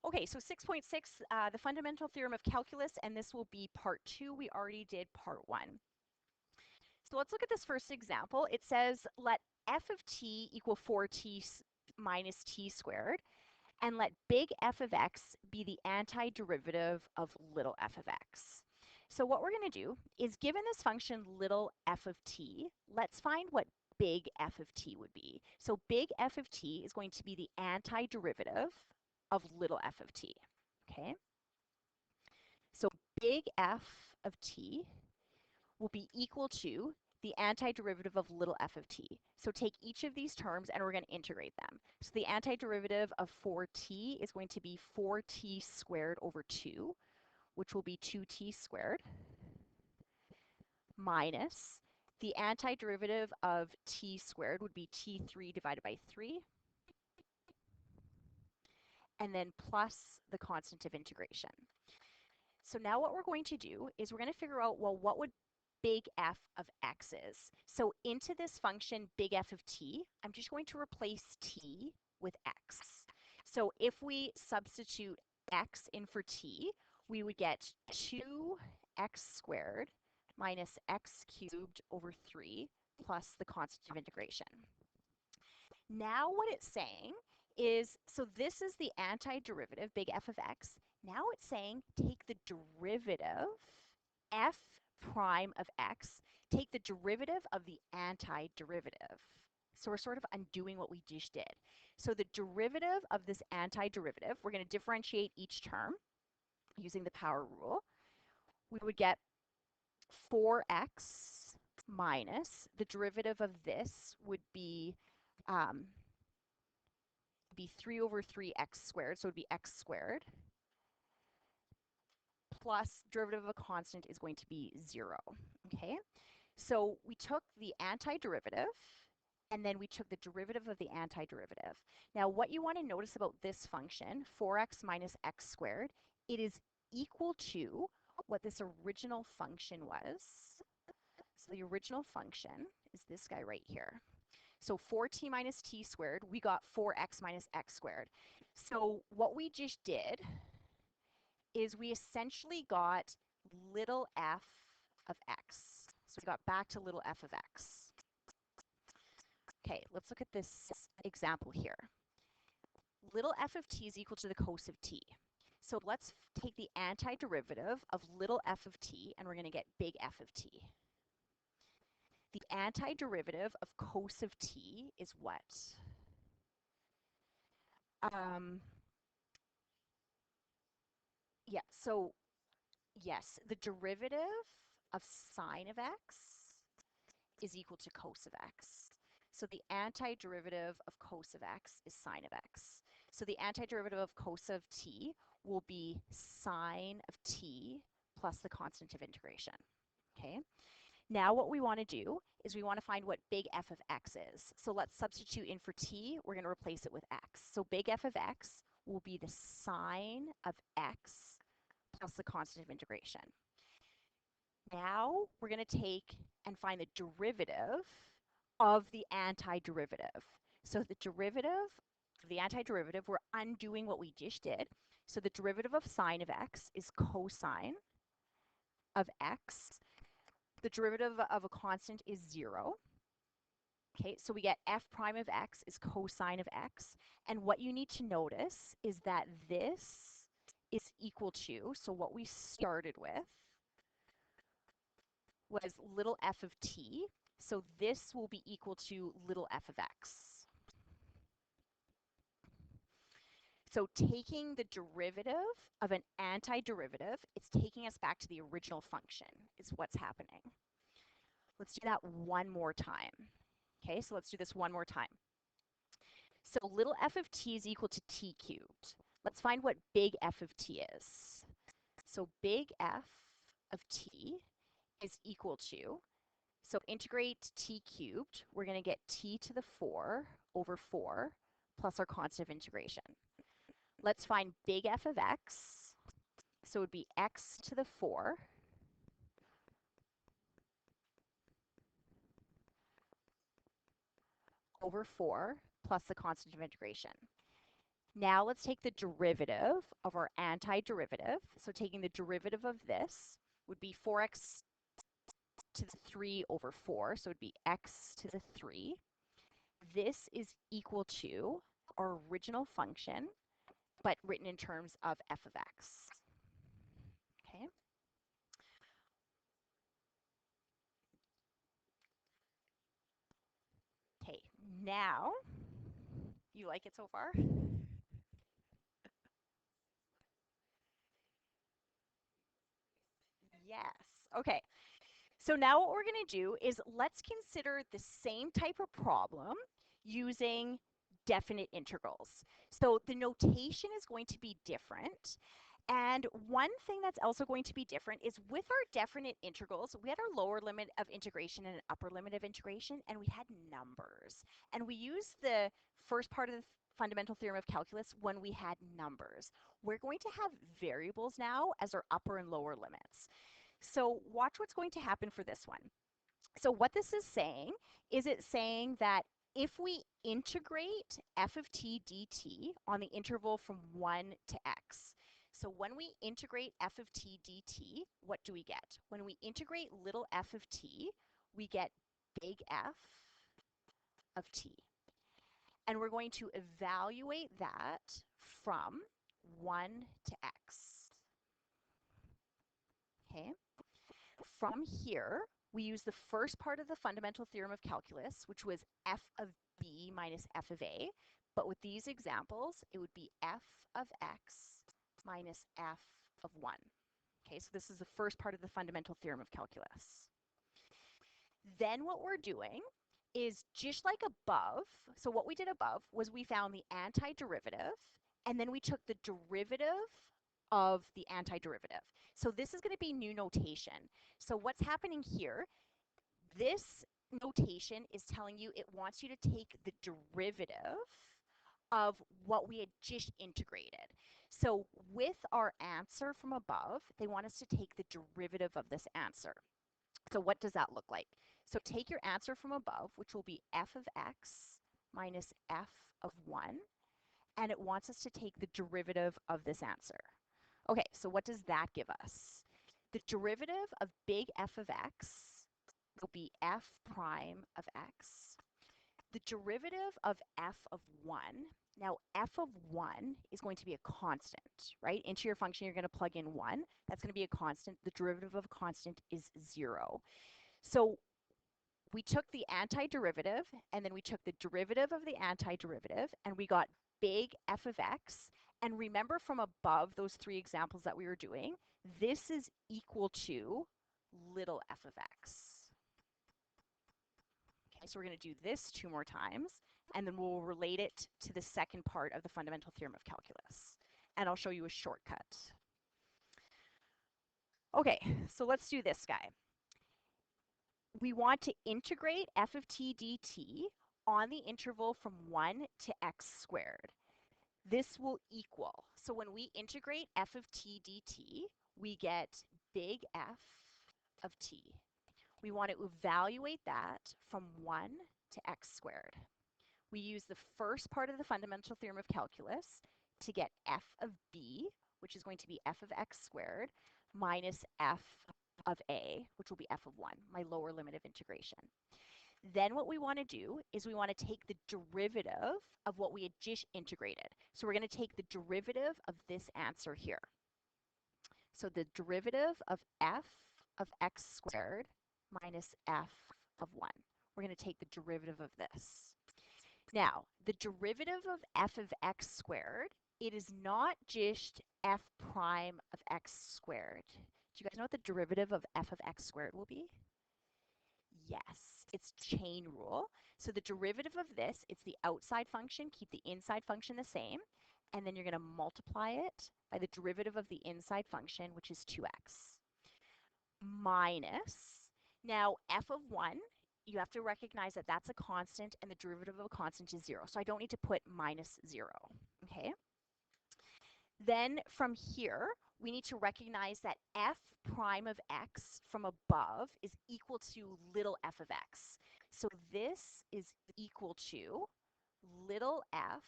Okay, so 6.6, the fundamental theorem of calculus, and this will be part 2. We already did part 1. So let's look at this first example. It says let f of t equal 4t minus t squared, and let big F of x be the antiderivative of little f of x. So what we're going to do is, given this function little f of t, let's find what big F of t would be. So big F of t is going to be the antiderivative of little f of t. Okay? So big F of t will be equal to the antiderivative of little f of t. So take each of these terms and we're going to integrate them. So the antiderivative of 4t is going to be 4t squared over 2, which will be 2t squared, minus the antiderivative of t squared would be t3 divided by 3, and then plus the constant of integration. So now what we're going to do is we're going to figure out, well, what would big F of x is. So into this function, big F of t, I'm just going to replace t with x. So if we substitute x in for t, we would get 2x squared minus x cubed over 3 plus the constant of integration. Now what it's saying is, so this is the antiderivative, big F of x. Now it's saying take the derivative, f prime of x, take the derivative of the antiderivative. So we're sort of undoing what we just did. So the derivative of this antiderivative, we're going to differentiate each term using the power rule. We would get 4x minus, the derivative of this would be 3 over 3x squared, so it would be x squared, plus derivative of a constant is going to be 0, okay? So we took the antiderivative, and then we took the derivative of the antiderivative. Now what you want to notice about this function, 4x minus x squared, it is equal to what this original function was. So the original function is this guy right here. So 4t minus t squared, we got 4x minus x squared. So what we just did is we essentially got little f of x. So we got back to little f of x. Okay, let's look at this example here. Little f of t is equal to the cos of t. So let's take the antiderivative of little f of t, and we're going to get big F of t. The antiderivative of cos of t is what? Yeah, so yes, the derivative of sine of x is equal to cos of x. So the antiderivative of cos of x is sine of x. So the antiderivative of cos of t will be sine of t plus the constant of integration. Okay. Now what we want to do is we want to find what big F of x is. So let's substitute in for t. We're going to replace it with x. So big F of x will be the sine of x plus the constant of integration. Now we're going to take and find the derivative of the antiderivative. So the derivative of the antiderivative, we're undoing what we just did. So the derivative of sine of x is cosine of x. The derivative of a constant is 0. Okay, so we get f prime of x is cosine of x. And what you need to notice is that this is equal to, so what we started with was little f of t. So this will be equal to little f of x. So taking the derivative of an antiderivative, it's taking us back to the original function, is what's happening. Let's do that one more time. Okay, so let's do this one more time. So little f of t is equal to t cubed. Let's find what big F of t is. So big F of t is equal to, so integrate t cubed, we're going to get t to the 4 over 4 plus our constant of integration. Let's find big F of x. So it would be x to the 4 over 4 plus the constant of integration. Now let's take the derivative of our antiderivative. So taking the derivative of this would be 4x to the 3 over 4. So it would be x to the 3. This is equal to our original function, but written in terms of f of x. Okay. Okay, now, you like it so far? Yes. Okay. So now what we're going to do is let's consider the same type of problem using definite integrals. So the notation is going to be different. And one thing that's also going to be different is with our definite integrals, we had our lower limit of integration and an upper limit of integration, and we had numbers. And we used the first part of the fundamental theorem of calculus when we had numbers. We're going to have variables now as our upper and lower limits. So watch what's going to happen for this one. So what this is saying is it's saying that if we integrate f of t dt on the interval from 1 to x, so when we integrate f of t dt, what do we get? When we integrate little f of t, we get big F of t. And we're going to evaluate that from 1 to x. Okay? From here, we use the first part of the fundamental theorem of calculus, which was f of b minus f of a. But with these examples, it would be f of x minus f of 1. Okay, so this is the first part of the fundamental theorem of calculus. Then what we're doing is just like above, so what we did above was we found the antiderivative, and then we took the derivative of the antiderivative. So this is going to be new notation. So what's happening here, this notation is telling you it wants you to take the derivative of what we had just integrated. So with our answer from above, they want us to take the derivative of this answer. So what does that look like? So take your answer from above, which will be f of x minus f of 1, and it wants us to take the derivative of this answer. Okay, so what does that give us? The derivative of big F of x will be f prime of x. The derivative of f of 1, now f of 1 is going to be a constant, right? Into your function, you're going to plug in 1. That's going to be a constant. The derivative of a constant is 0. So we took the antiderivative, and then we took the derivative of the antiderivative, and we got big F of x. And remember from above those 3 examples that we were doing, this is equal to little f of x. Okay, so we're going to do this 2 more times, and then we'll relate it to the second part of the fundamental theorem of calculus. And I'll show you a shortcut. Okay, so let's do this guy. We want to integrate f of t dt on the interval from 1 to x squared. This will equal, so when we integrate f of t dt, we get big F of t. We want to evaluate that from 1 to x squared. We use the first part of the fundamental theorem of calculus to get f of b, which is going to be f of x squared, minus f of a, which will be f of 1, my lower limit of integration. Then what we want to do is we want to take the derivative of what we had just integrated. So we're going to take the derivative of this answer here. So the derivative of f of x squared minus f of 1. We're going to take the derivative of this. Now, the derivative of f of x squared, it is not just f prime of x squared. Do you guys know what the derivative of f of x squared will be? Yes, it's chain rule. So the derivative of this, it's the outside function, keep the inside function the same, and then you're going to multiply it by the derivative of the inside function, which is 2x, minus, now f of 1, you have to recognize that that's a constant, and the derivative of a constant is 0. So I don't need to put minus 0, okay? Then from here, we need to recognize that f prime of x from above is equal to little f of x. So this is equal to little f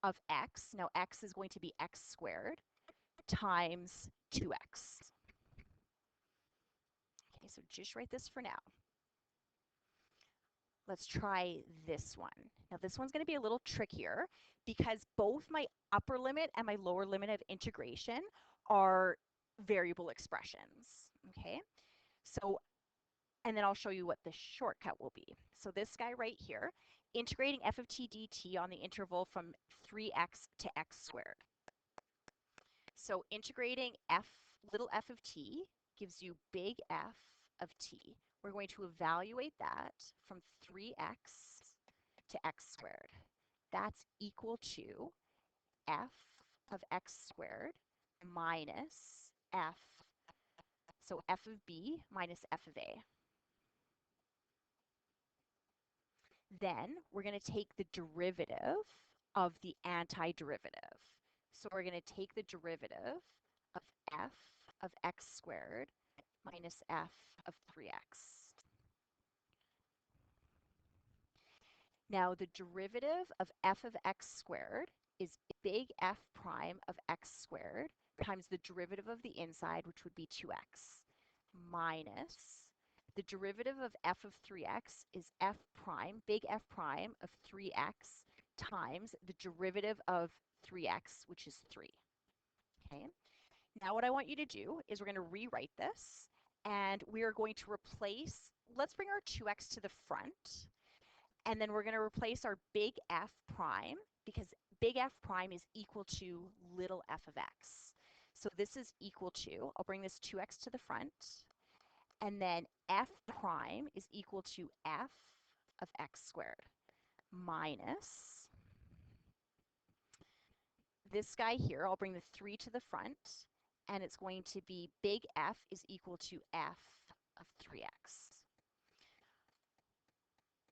of x, now x is going to be x squared, times 2x. Okay, so just write this for now. Let's try this one. Now this one's going to be a little trickier because both my upper limit and my lower limit of integration are variable expressions. Okay, so and then I'll show you what the shortcut will be. So this guy right here, integrating f of t dt on the interval from 3x to x squared. So integrating little f of t gives you big F of t. We're going to evaluate that from 3x to x squared. That's equal to f of x squared minus f, so f of b minus f of a. Then we're going to take the derivative of the antiderivative. So we're going to take the derivative of f of x squared minus f of 3x. Now the derivative of f of x squared is big F prime of x squared times the derivative of the inside, which would be 2x, minus the derivative of f of 3x is f prime, big F prime of 3x times the derivative of 3x, which is 3. Okay. Now what I want you to do is we're going to rewrite this, and we are going to replace, let's bring our 2x to the front, and then we're going to replace our big F prime, because big F prime is equal to little f of x. So this is equal to, I'll bring this 2x to the front, and then f prime is equal to f of x squared minus this guy here, I'll bring the 3 to the front, and it's going to be big F is equal to f of 3x.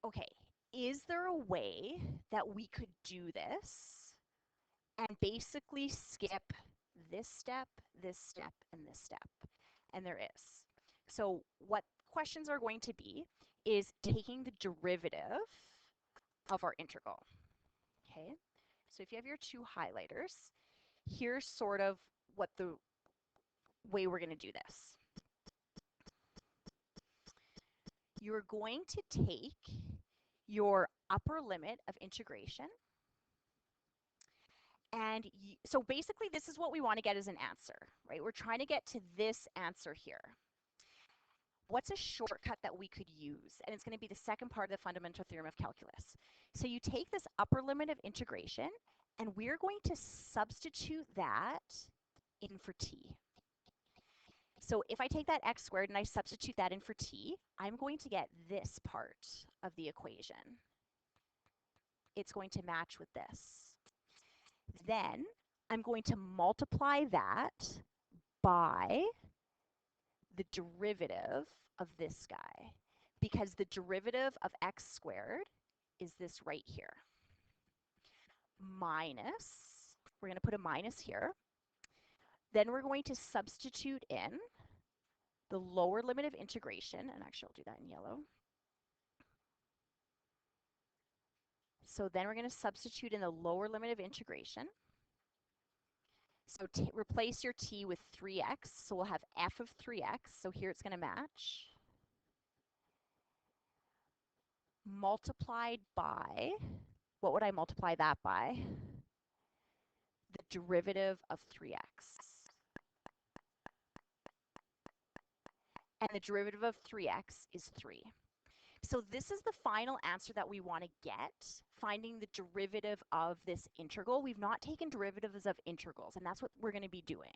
Okay, is there a way that we could do this and basically skip this step, and this step? And there is. So what questions are going to be is taking the derivative of our integral. Okay, so if you have your two highlighters, here's sort of what the way we're going to do this. You're going to take your upper limit of integration, and so basically this is what we want to get as an answer, right? We're trying to get to this answer here. What's a shortcut that we could use? And it's going to be the second part of the fundamental theorem of calculus. So you take this upper limit of integration, and we're going to substitute that in for t. So if I take that x squared and I substitute that in for t, I'm going to get this part of the equation. It's going to match with this. Then I'm going to multiply that by the derivative of this guy, because the derivative of x squared is this right here. Minus, we're going to put a minus here. Then we're going to substitute in the lower limit of integration, and actually I'll do that in yellow. So then we're going to substitute in the lower limit of integration. So replace your t with 3x, so we'll have f of 3x, so here it's going to match. Multiplied by, what would I multiply that by? The derivative of 3x. And the derivative of 3x is 3. So this is the final answer that we want to get, finding the derivative of this integral. We've not taken derivatives of integrals, and that's what we're going to be doing.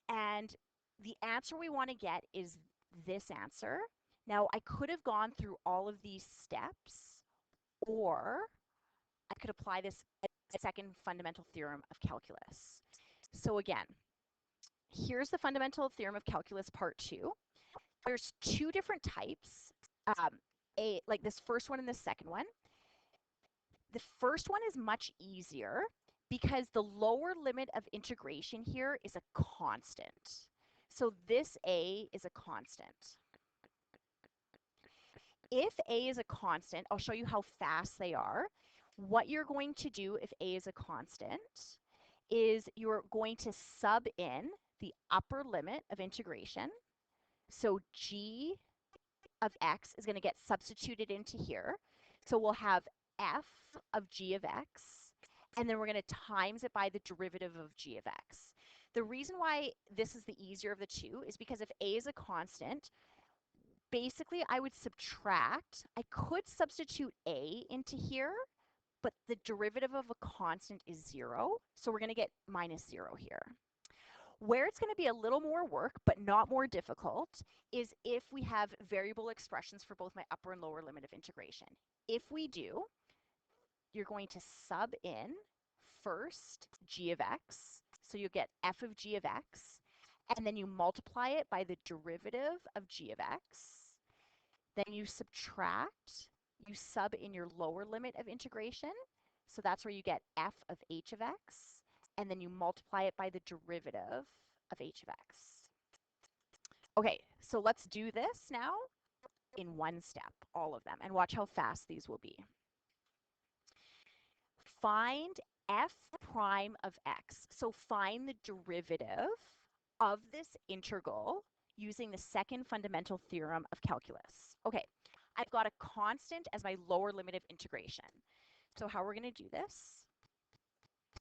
And the answer we want to get is this answer. Now, I could have gone through all of these steps, or I could apply this second fundamental theorem of calculus. So again, here's the fundamental theorem of calculus part 2. There's two different types, like this first one and the second one. The first one is much easier because the lower limit of integration here is a constant. So this a is a constant. If a is a constant, I'll show you how fast they are. What you're going to do if a is a constant is you're going to sub in the upper limit of integration. So g of x is going to get substituted into here. So we'll have f of g of x, and then we're going to times it by the derivative of g of x. The reason why this is the easier of the two is because if a is a constant, basically I would subtract. I could substitute a into here, but the derivative of a constant is 0, so we're going to get minus 0 here. Where it's going to be a little more work, but not more difficult, is if we have variable expressions for both my upper and lower limit of integration. If we do, you're going to sub in first g of x, so you'll get f of g of x, and then you multiply it by the derivative of g of x. Then you subtract, you sub in your lower limit of integration, so that's where you get f of h of x, and then you multiply it by the derivative of h of x. Okay, so let's do this now in one step, all of them, and watch how fast these will be. Find f prime of x. So find the derivative of this integral using the second fundamental theorem of calculus. Okay, I've got a constant as my lower limit of integration. So how we're going to do this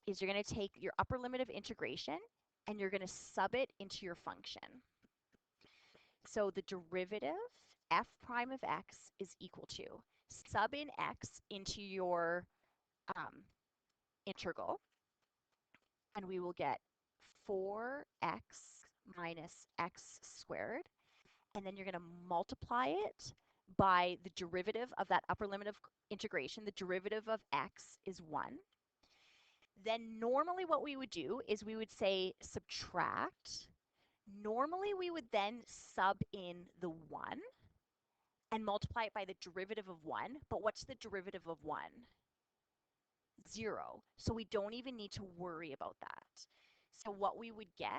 is you're going to take your upper limit of integration and you're going to sub it into your function. So the derivative f prime of x is equal to, sub in x into your integral, and we will get 4x minus x squared, and then you're going to multiply it by the derivative of that upper limit of integration. The derivative of x is 1. Then normally what we would do is we would say subtract. Normally we would then sub in the 1 and multiply it by the derivative of 1. But what's the derivative of 1? 0. So we don't even need to worry about that. So what we would get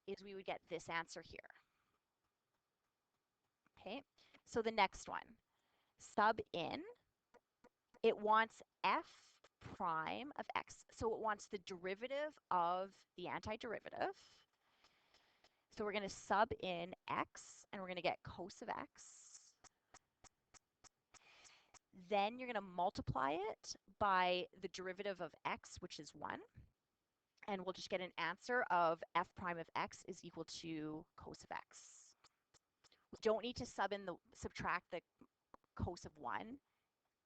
is we would get this answer here. Okay, so the next one, sub in, it wants f prime of x. So it wants the derivative of the antiderivative. So we're going to sub in x, and we're going to get cos of x. Then you're going to multiply it by the derivative of x, which is 1. And we'll just get an answer of f prime of x is equal to cos of x. We don't need to subtract the cos of 1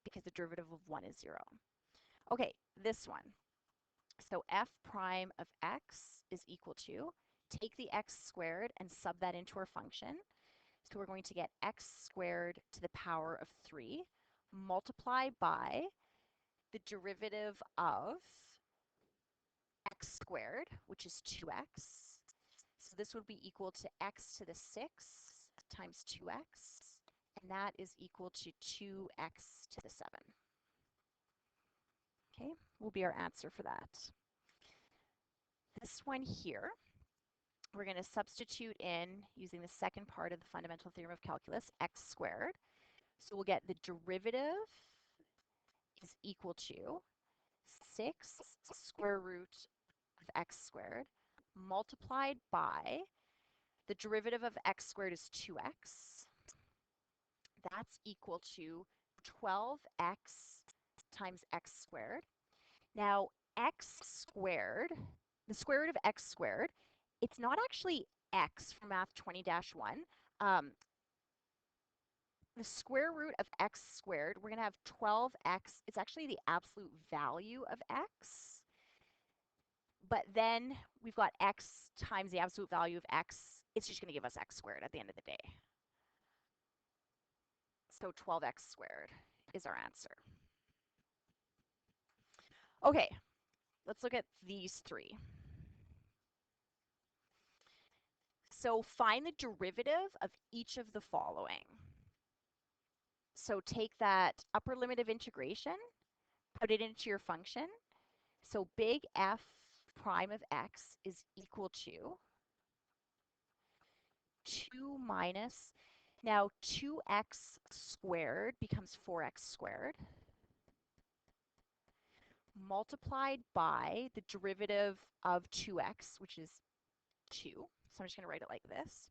because the derivative of 1 is 0. Okay, this one. So f prime of x is equal to, take the x squared and sub that into our function. So we're going to get x squared to the power of 3 multiplied by the derivative of x squared, which is 2x. So this would be equal to x to the 6 times 2x, and that is equal to 2x to the 7. Okay, will be our answer for that. This one here, we're going to substitute in, using the second part of the fundamental theorem of calculus, x squared. So we'll get the derivative is equal to 6 square root of x squared multiplied by the derivative of x squared is 2x. That's equal to 12x times x squared. Now, x squared, the square root of x squared, it's not actually x for Math 20-1. The square root of x squared, we're going to have 12x. It's actually the absolute value of x. But then we've got x times the absolute value of x. It's just going to give us x squared at the end of the day. So 12x squared is our answer. Okay, let's look at these three. So find the derivative of each of the following. So take that upper limit of integration, put it into your function. So big F prime of x is equal to 2 minus, now 2x squared becomes 4x squared. multiplied by the derivative of 2x, which is 2. So I'm just going to write it like this.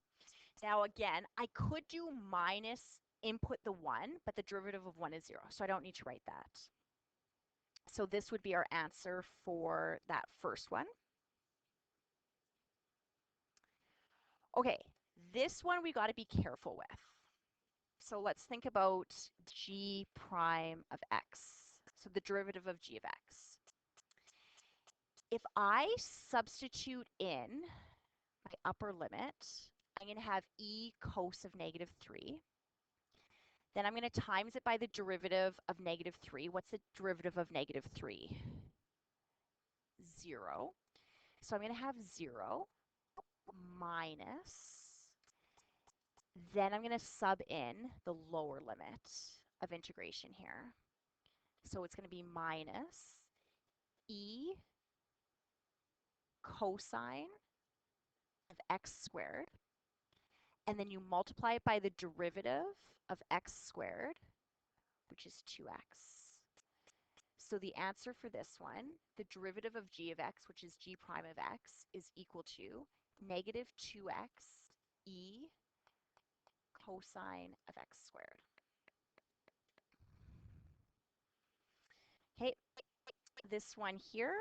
Now again, I could do minus input the 1, but the derivative of 1 is 0, so I don't need to write that. So this would be our answer for that first one. Okay, this one we got to be careful with. So let's think about g prime of x, so the derivative of g of x. If I substitute in my upper limit, I'm going to have e cos of negative 3. Then I'm going to times it by the derivative of negative 3. What's the derivative of negative 3? 0. So I'm going to have 0 minus, then I'm going to sub in the lower limit of integration here. So it's going to be minus e cosine of x squared. And then you multiply it by the derivative of x squared, which is 2x. So the answer for this one, the derivative of g of x, which is g prime of x, is equal to negative 2x e cosine of x squared. Okay, this one here,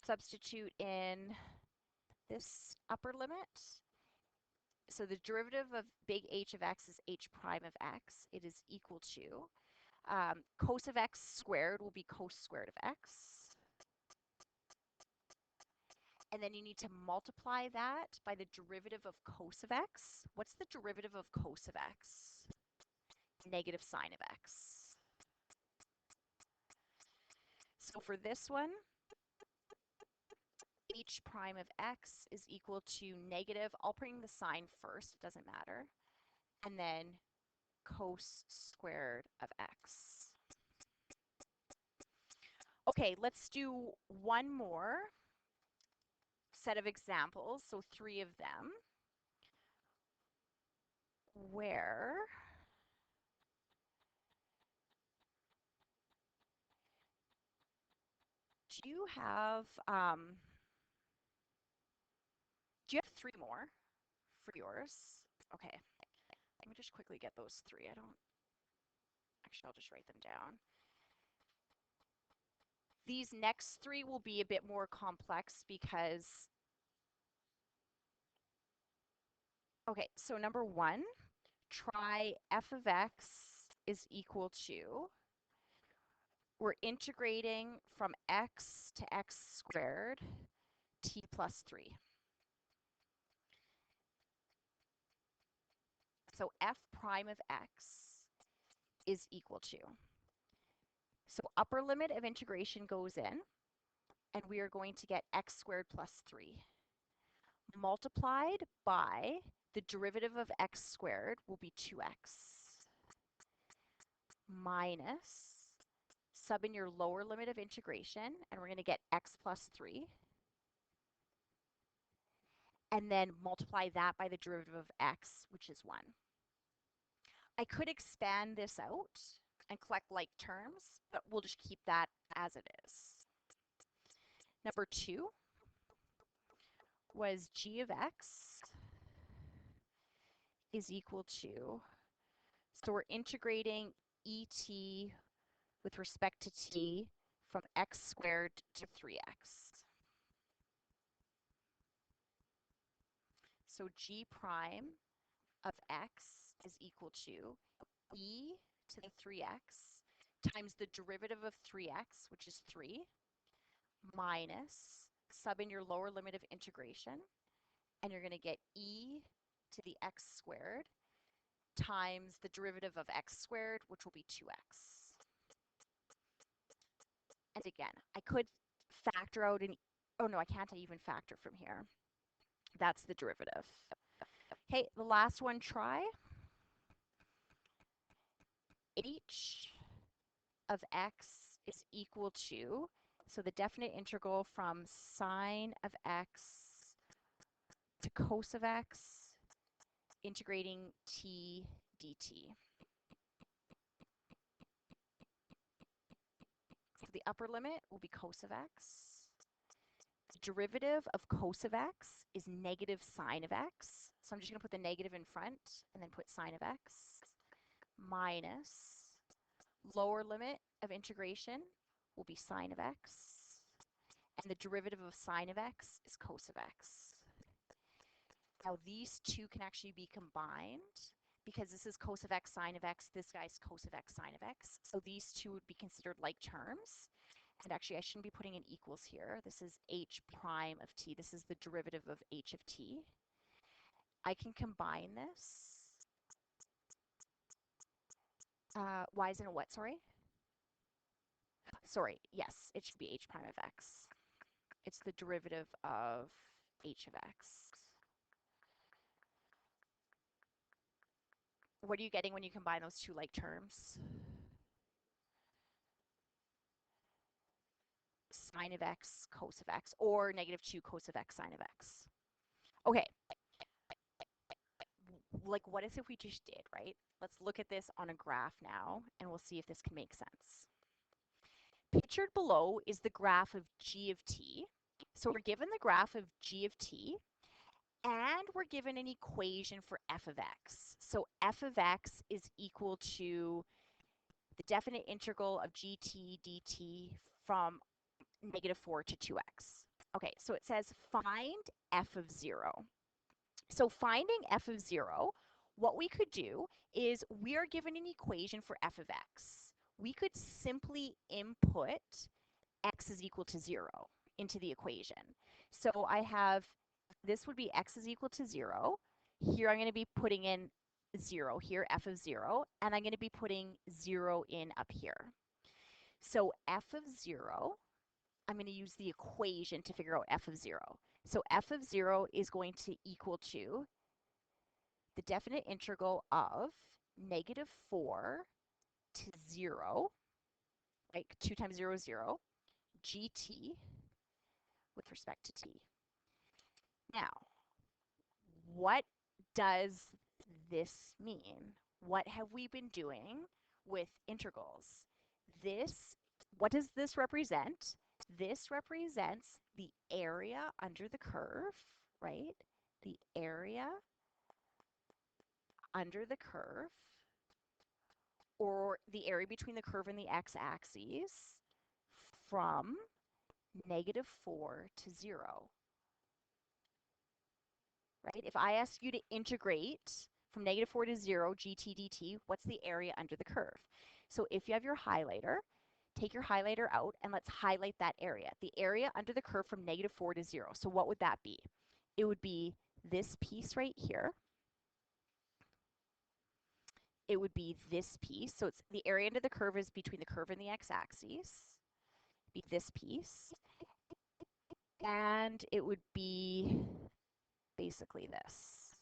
substitute in this upper limit. So the derivative of big H of x is h prime of x. It is equal to cos of x squared will be cos squared of x. And then you need to multiply that by the derivative of cos of x. What's the derivative of cos of x? Negative sine of x. So for this one, h prime of x is equal to negative, I'll bring the sign first, it doesn't matter, and then cos squared of x. Okay, let's do one more set of examples, so 3 of them, where do you have 3 more for yours? Okay, let me just quickly get those 3. Actually, I'll just write them down. These next 3 will be a bit more complex because, okay, so number 1, try f of x is equal to, we're integrating from x to x squared t plus 3. So f prime of x is equal to, so upper limit of integration goes in, and we are going to get x squared plus 3 multiplied by the derivative of x squared will be 2x minus, sub in your lower limit of integration, and we're going to get x plus 3, and then multiply that by the derivative of x, which is 1. I could expand this out and collect like terms, but we'll just keep that as it is. Number 2 was g of x is equal to, so we're integrating et with respect to t from x squared to 3x. So g prime of x is equal to e to the 3x times the derivative of 3x, which is 3, minus, sub in your lower limit of integration, and you're going to get e to the x squared times the derivative of x squared, which will be 2x. And again, I could factor out an, oh no, I can't even factor from here. That's the derivative. Okay, the last one, try. H of x is equal to, so the definite integral from sine of x to cos of x, integrating t dt. the upper limit will be cos of x. The derivative of cos of x is negative sine of x. So I'm just going to put the negative in front and then put sine of x minus lower limit of integration will be sine of x. And the derivative of sine of x is cos of x. Now these two can actually be combined because this is cos of x sine of x, this guy's cos of x sine of x. So these two would be considered like terms. And actually I shouldn't be putting in equals here. This is h prime of t. This is the derivative of h of t. I can combine this. Y is in a what, sorry? Sorry, yes, it should be h prime of x. It's the derivative of h of x. What are you getting when you combine those two like terms? Sine of x, cos of x, or negative 2 cos of x sine of x. Okay, like what if we just did, right? Let's look at this on a graph now, and we'll see if this can make sense. Pictured below is the graph of g of t. So we're given the graph of g of t, and we're given an equation for f of x. So f of x is equal to the definite integral of gt dt from negative 4 to 2x. Okay, so it says find f of 0. So finding f of 0, what we could do is we are given an equation for f of x. We could simply input x is equal to 0 into the equation. So I have, this would be x is equal to 0. Here I'm going to be putting in 0 here, f of 0, and I'm going to be putting 0 in up here. So f of 0, I'm going to use the equation to figure out f of 0. So f of 0 is going to equal to the definite integral of negative 4 to 0, like 2 times 0 is 0, gt with respect to t. Now, what does this mean? What have we been doing with integrals? What does this represent? This represents the area under the curve, right? The area under the curve, or the area between the curve and the x-axis from negative 4 to 0. Right? If I ask you to integrate from negative 4 to 0 gt dt, what's the area under the curve? So if you have your highlighter, take your highlighter out and let's highlight that area. The area under the curve from negative 4 to 0. So what would that be? It would be this piece right here. It would be this piece. So it's the area under the curve is between the curve and the x-axis. Be this piece. And it would be basically this.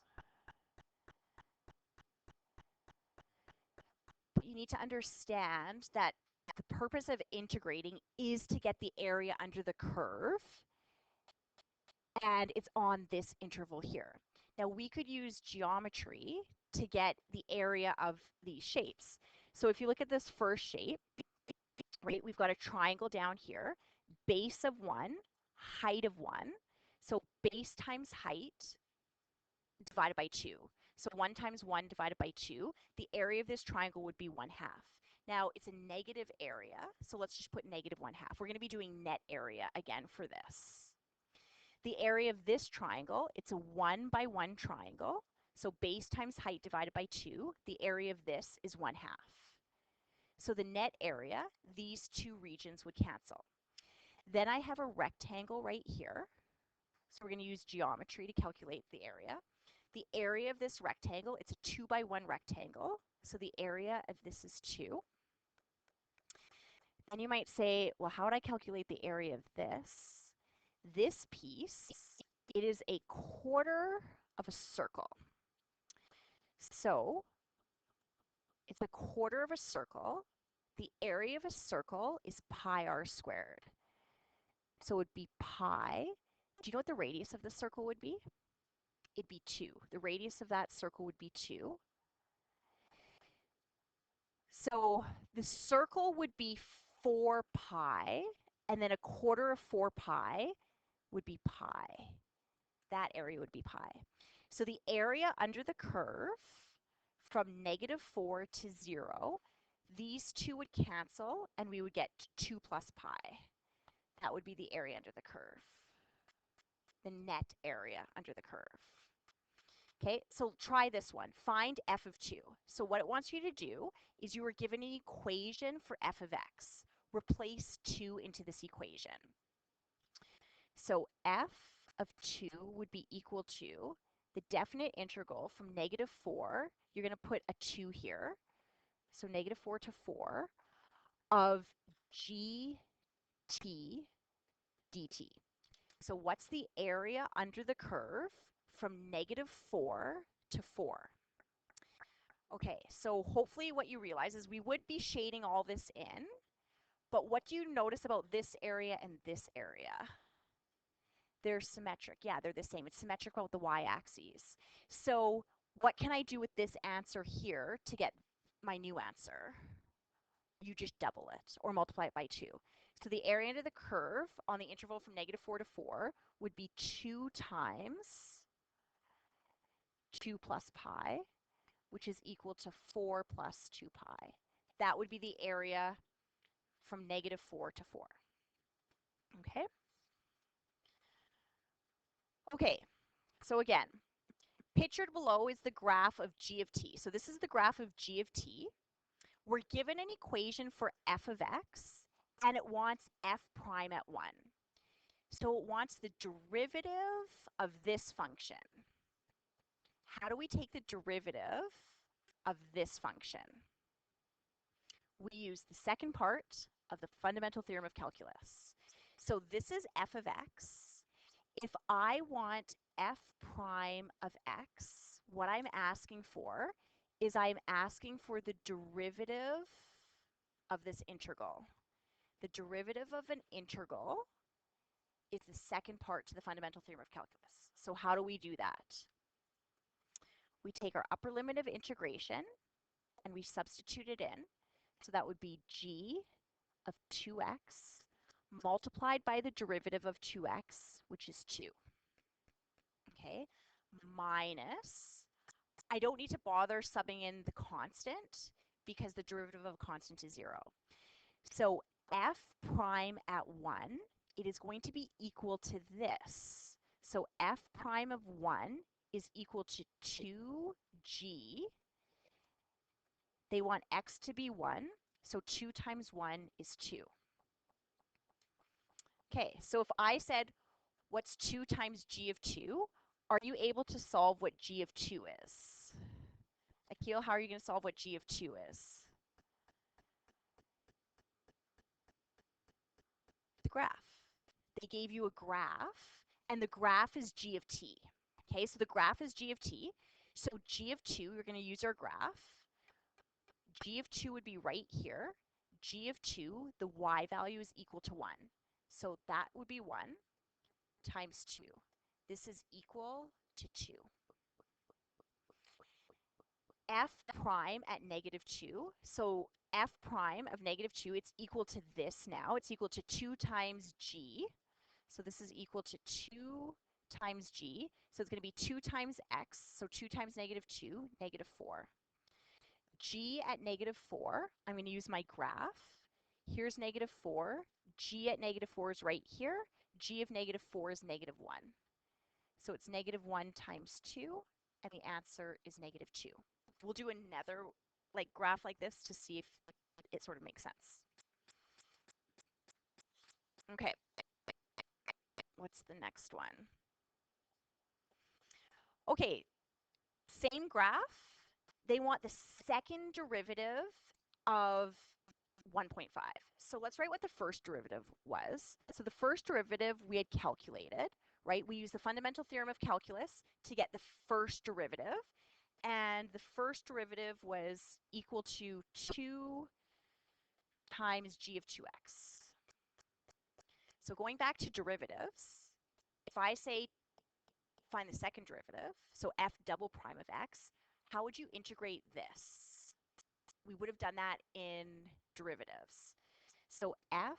But you need to understand that the purpose of integrating is to get the area under the curve, and it's on this interval here. Now we could use geometry to get the area of these shapes. So if you look at this first shape, right, we've got a triangle down here, base of 1, height of 1. So base times height divided by 2. So 1 times 1 divided by 2, the area of this triangle would be 1/2. Now it's a negative area, so let's just put negative 1/2. We're going to be doing net area again for this. The area of this triangle, it's a 1 by 1 triangle. So base times height divided by 2, the area of this is 1/2. So the net area, these two regions would cancel. Then I have a rectangle right here. So we're going to use geometry to calculate the area. The area of this rectangle, it's a 2 by 1 rectangle. So the area of this is 2. And you might say, well, how would I calculate the area of this? This piece, it is a quarter of a circle. So it's a quarter of a circle. The area of a circle is pi r squared. So it would be pi. Do you know what the radius of the circle would be? It'd be 2. The radius of that circle would be 2. So the circle would be 4 pi, and then a quarter of 4 pi would be pi. That area would be pi. So the area under the curve from -4 to 0, these two would cancel, and we would get 2 plus pi. That would be the area under the curve, the net area under the curve. Okay, so try this one. Find f of 2. So what it wants you to do is you were given an equation for f of x. Replace 2 into this equation. So f of 2 would be equal to the definite integral from -4. You're going to put a 2 here. So -4 to 4 of gt dt. So what's the area under the curve from -4 to 4? Okay, so hopefully what you realize is we would be shading all this in, but what do you notice about this area and this area? They're symmetric. Yeah, they're the same. It's symmetrical with the y-axis. So what can I do with this answer here to get my new answer? You just double it or multiply it by 2. So the area under the curve on the interval from -4 to 4 would be 2 times 2 plus pi, which is equal to 4 plus 2 pi. That would be the area from -4 to 4. Okay? Okay, so again, pictured below is the graph of g of t. So this is the graph of g of t. We're given an equation for f of x, and it wants f prime at 1. So it wants the derivative of this function. How do we take the derivative of this function? We use the second part of the fundamental theorem of calculus. So this is f of x. If I want f prime of x, what I'm asking for is I'm asking for the derivative of this integral. The derivative of an integral is the second part to the fundamental theorem of calculus. So how do we do that? We take our upper limit of integration and we substitute it in. So that would be g of 2x multiplied by the derivative of 2x, which is 2. Okay, minus, I don't need to bother subbing in the constant because the derivative of a constant is 0. So f prime at 1, it is going to be equal to this. So f prime of 1 is equal to 2g. They want x to be 1, so 2 times 1 is 2. Okay, so if I said, what's 2 times g of 2? Are you able to solve what g of 2 is? Akil, how are you going to solve what g of 2 is? The graph. They gave you a graph, and the graph is g of t. Okay, so the graph is g of t. So g of 2, we're going to use our graph. G of 2 would be right here. G of 2, the y value is equal to 1. So that would be 1 times 2. This is equal to 2. F prime at -2. So f prime of -2, it's equal to this now. It's equal to 2 times g. So this is equal to 2 times g. So it's going to be 2 times x. So 2 times -2, -4. G at -4, I'm going to use my graph. Here's -4. G at -4 is right here. G of -4 is -1. So it's -1 times 2, and the answer is -2. We'll do another graph like this to see if it sort of makes sense. Okay, what's the next one? Okay, same graph. They want the second derivative of 1.5. So let's write what the first derivative was. So the first derivative we had calculated, right? We use the fundamental theorem of calculus to get the first derivative. And the first derivative was equal to 2 times g of 2x. So going back to derivatives, if I say find the second derivative, so f double prime of x, how would you integrate this? We would have done that in derivatives. So f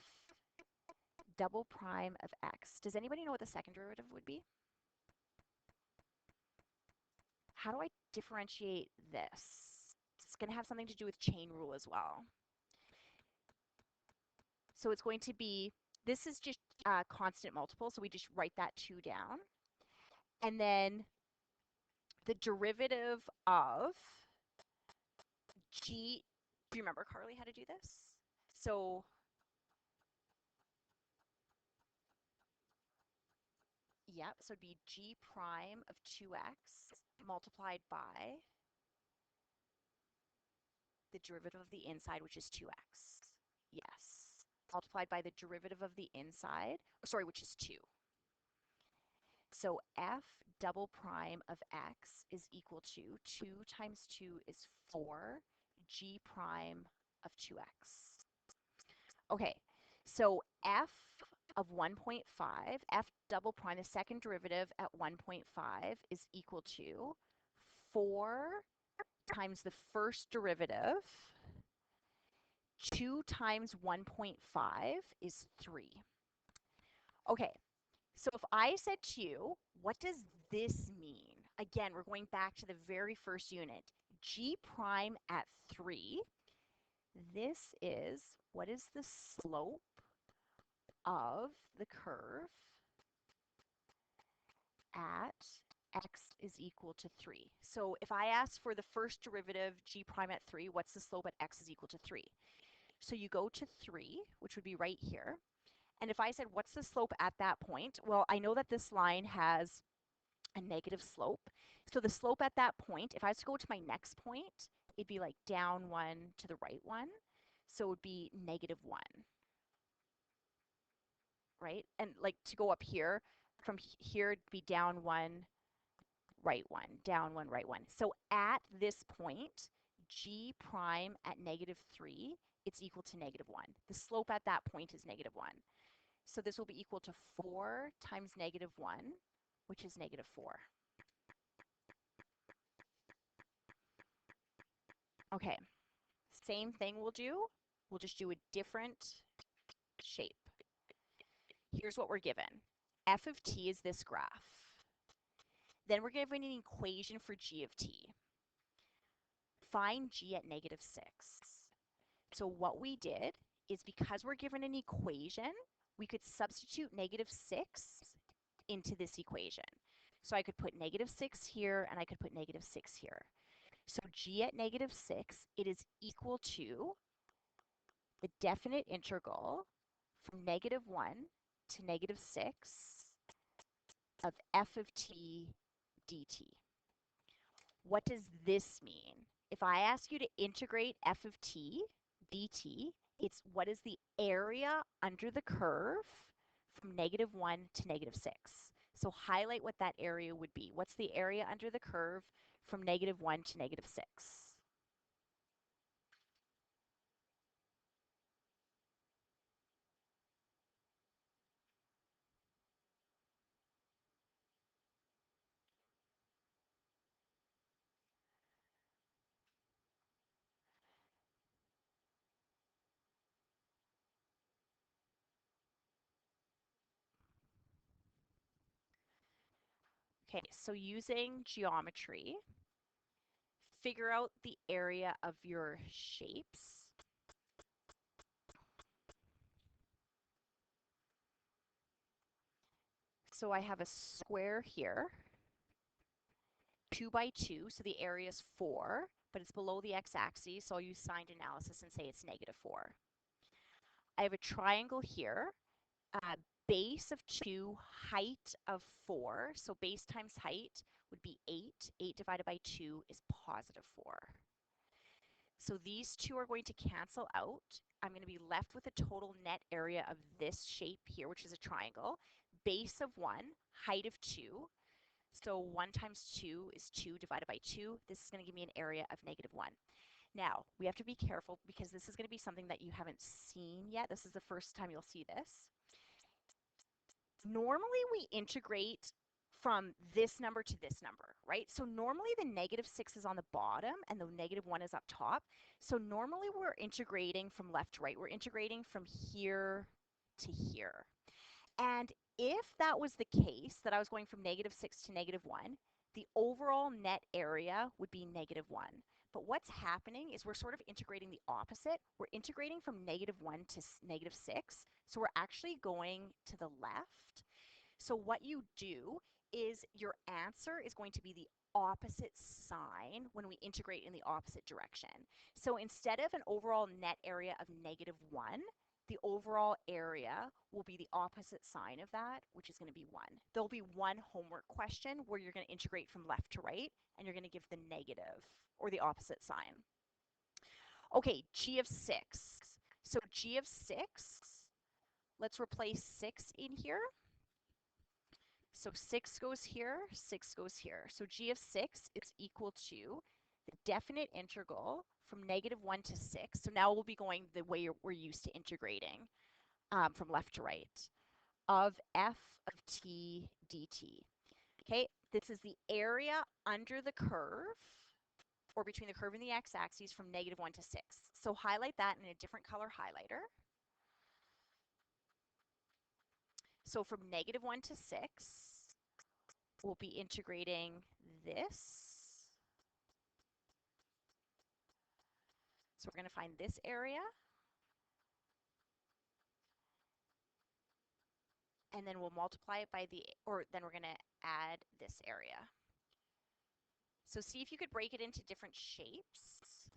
double prime of x. Does anybody know what the second derivative would be? How do I differentiate this? It's going to have something to do with chain rule as well. So it's going to be, this is just constant multiple, so we just write that 2 down. And then the derivative of g, do you remember, Carly, how to do this? So yep, so it'd be g prime of 2x multiplied by the derivative of the inside, which is 2x. Yes. Multiplied by the derivative of the inside, sorry, which is 2. So f double prime of x is equal to 2 times 2 is 4 g prime of 2x. Okay, so f of 1.5, f double prime, the second derivative at 1.5 is equal to 4 times the first derivative. 2 times 1.5 is 3. Okay, so if I said to you, what does this mean? Again, we're going back to the very first unit. G prime at 3, this is, what is the slope of the curve at x is equal to 3? So if I ask for the first derivative, g prime at 3, what's the slope at x is equal to 3? So you go to 3, which would be right here. And if I said, what's the slope at that point? Well, I know that this line has a negative slope. So the slope at that point, if I was to go to my next point, it'd be like down 1 to the right 1. So it would be negative 1, right? And like to go up here, from here it'd be down 1, right 1, down 1, right 1. So at this point, g prime at negative 3, it's equal to negative 1. The slope at that point is negative 1. So this will be equal to 4 times negative 1, which is negative 4. Okay, same thing we'll do. We'll just do a different shape. Here's what we're given. F of t is this graph. Then we're given an equation for g of t. Find g at negative 6. So what we did is, because we're given an equation, we could substitute negative 6 into this equation. So I could put negative 6 here, and I could put negative 6 here. So g at negative 6, it is equal to the definite integral from negative 1 to negative 6 of f of t dt. What does this mean? If I ask you to integrate f of t dt, it's what is the area under the curve from negative 1 to negative 6. So highlight what that area would be. What's the area under the curve from negative 1 to negative 6? Okay, so using geometry, figure out the area of your shapes. So I have a square here, 2 by 2, so the area is 4, but it's below the x-axis, so I'll use signed analysis and say it's negative 4. I have a triangle here, base of 2, height of 4, so base times height would be 8. 8 divided by 2 is positive 4. So these two are going to cancel out. I'm going to be left with a total net area of this shape here, which is a triangle. Base of 1, height of 2. So 1 times 2 is 2 divided by 2. This is going to give me an area of negative 1. Now, we have to be careful because this is going to be something that you haven't seen yet. This is the first time you'll see this. Normally, we integrate from this number to this number, right? So normally the -6 is on the bottom and the -1 is up top. So normally we're integrating from left to right. We're integrating from here to here. And if that was the case, that I was going from -6 to -1, the overall net area would be -1. But what's happening is we're sort of integrating the opposite. We're integrating from -1 to -6. So we're actually going to the left. So what you do is your answer is going to be the opposite sign when we integrate in the opposite direction. So instead of an overall net area of -1, the overall area will be the opposite sign of that, which is going to be 1. There'll be one homework question where you're going to integrate from left to right, and you're going to give the negative or the opposite sign. Okay, g of 6. So g of 6, let's replace 6 in here. So 6 goes here, 6 goes here. So g of 6 is equal to the definite integral from -1 to 6. So now we'll be going the way we're used to integrating from left to right of f of t dt. Okay, this is the area under the curve or between the curve and the x-axis from -1 to 6. So highlight that in a different color highlighter. So from -1 to 6, we'll be integrating this. So we're going to find this area, and then we'll multiply it by then we're going to add this area. So see if you could break it into different shapes,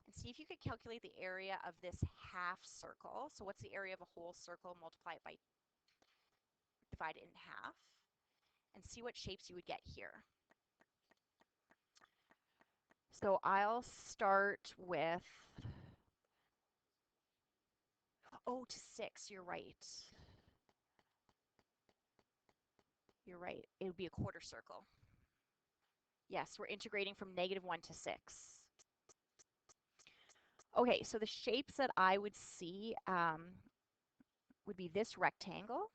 and see if you could calculate the area of this half circle. So what's the area of a whole circle? Multiply it by, divide it in half, and see what shapes you would get here. So I'll start with, oh, to 6, you're right. You're right. It would be a quarter circle. Yes, we're integrating from -1 to 6. Okay, so the shapes that I would see would be this rectangle.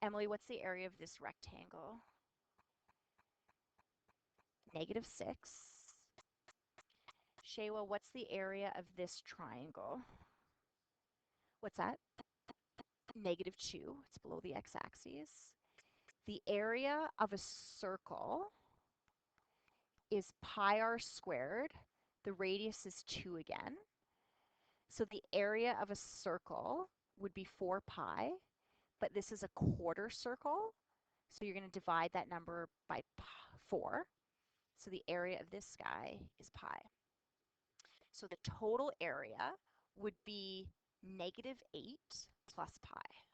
Emily, what's the area of this rectangle? -6. Shaywa, what's the area of this triangle? What's that? -2. It's below the x-axis. The area of a circle is pi r squared. The radius is 2 again. So the area of a circle would be 4 pi, but this is a quarter circle. So you're going to divide that number by 4. So the area of this guy is pi. So the total area would be -8 plus pi.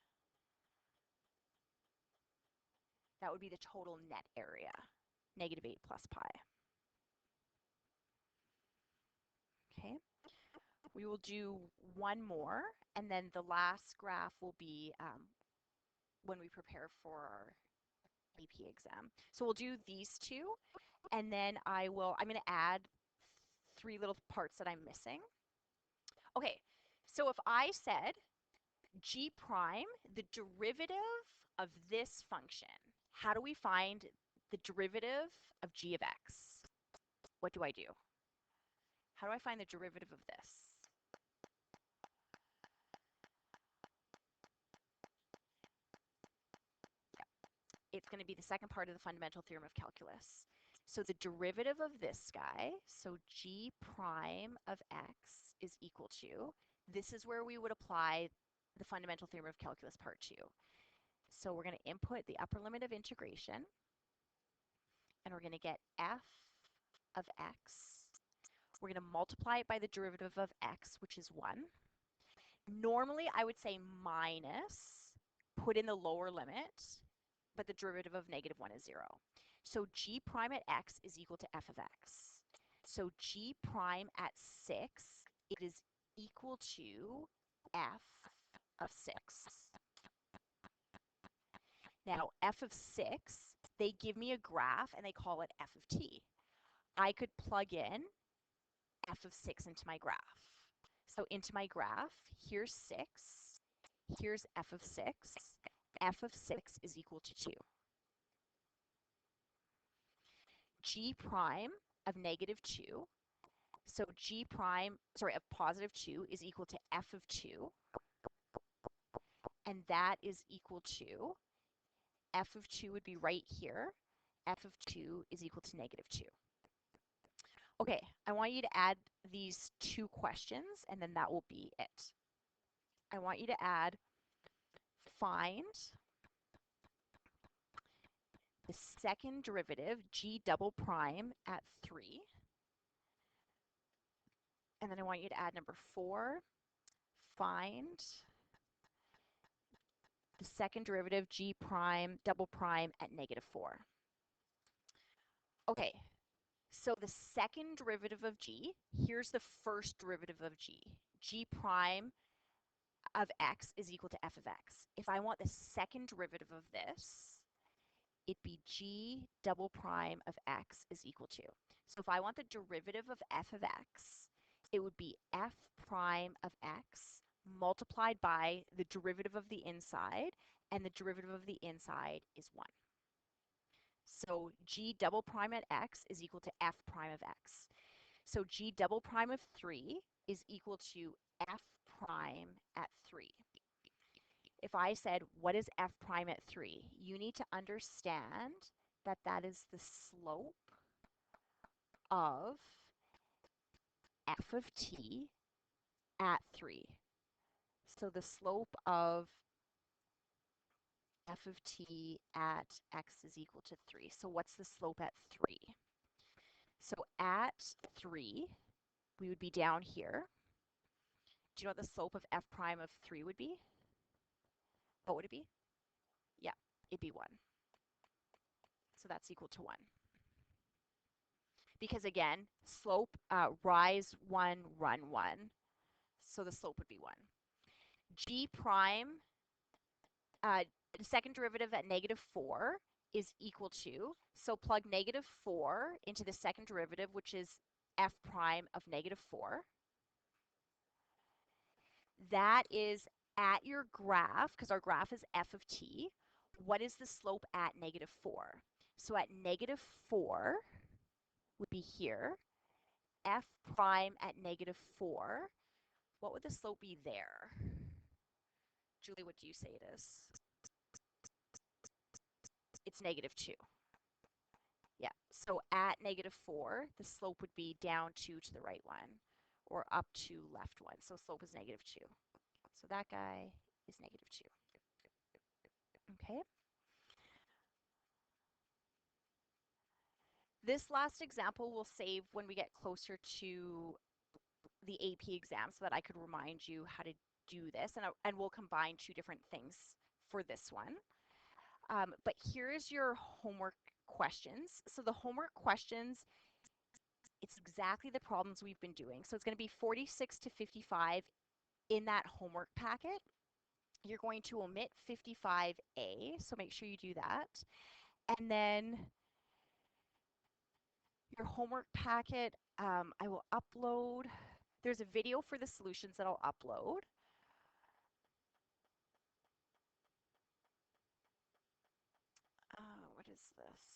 That would be the total net area, -8 plus pi. Okay, we will do one more, and then the last graph will be when we prepare for our AP exam. So we'll do these two, and then I'm going to add 3 little parts that I'm missing. Okay, so if I said g prime, the derivative of this function, how do we find the derivative of g of x? What do I do? How do I find the derivative of this? It's going to be the second part of the fundamental theorem of calculus. So the derivative of this guy, so g prime of x is equal to, this is where we would apply the fundamental theorem of calculus part 2. So we're going to input the upper limit of integration, and we're going to get f of x. We're going to multiply it by the derivative of x, which is 1. Normally, I would say minus, put in the lower limit, but the derivative of -1 is 0. So g prime at x is equal to f of x. So g prime at 6, it is equal to f of 6. Now, f of 6, they give me a graph and they call it f of t. I could plug in f of 6 into my graph. So into my graph, here's 6, here's f of 6. F of 6 is equal to 2. g prime of negative 2, so g prime, sorry, of positive 2 is equal to f of 2, and that is equal to, f of 2 would be right here, f of 2 is equal to negative 2. Okay, I want you to add these two questions, and then that will be it. I want you to add, find the second derivative, g double prime at 3. And then I want you to add number 4, find the second derivative, g prime double prime at negative 4. Okay, so the second derivative of g, here's the first derivative of g. G prime of x is equal to f of x. If I want the second derivative of this, it'd be g double prime of x is equal to. So if I want the derivative of f of x, it would be f prime of x multiplied by the derivative of the inside, and the derivative of the inside is 1. So g double prime at x is equal to f prime of x. So g double prime of 3 is equal to f prime at 3. If I said, what is f prime at 3? You need to understand that that is the slope of f of t at 3. So the slope of f of t at x is equal to 3. So what's the slope at 3? So at 3, we would be down here. Do you know what the slope of f prime of 3 would be? What would it be? Yeah, it'd be 1. So that's equal to 1. Because again, slope, rise 1, run 1. So the slope would be 1. G prime, the second derivative at negative 4 is equal to, so plug negative 4 into the second derivative, which is f prime of negative 4. That is at your graph, because our graph is f of t. What is the slope at negative 4? So at negative 4 would be here. F prime at negative 4. What would the slope be there? Julie, what do you say it is? It's negative 2. Yeah, so at negative 4, the slope would be down 2 to the right 1, or up 2 left 1. So slope is negative 2. So that guy is negative 2. Okay. This last example we'll save when we get closer to the AP exam so that I could remind you how to do this, and we'll combine two different things for this one. But here's your homework questions. So the homework questions, it's exactly the problems we've been doing. So it's going to be 46 to 55 in that homework packet. You're going to omit 55A, so make sure you do that. And then your homework packet, I will upload. There's a video for the solutions that I'll upload. What is this?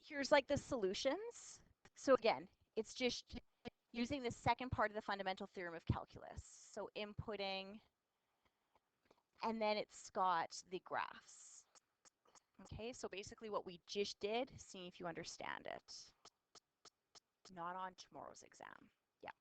Here's like the solutions. So again, it's just using the second part of the fundamental theorem of calculus. So inputting, and then it's got the graphs. Okay, so basically what we just did, see if you understand it. Not on tomorrow's exam. Yeah.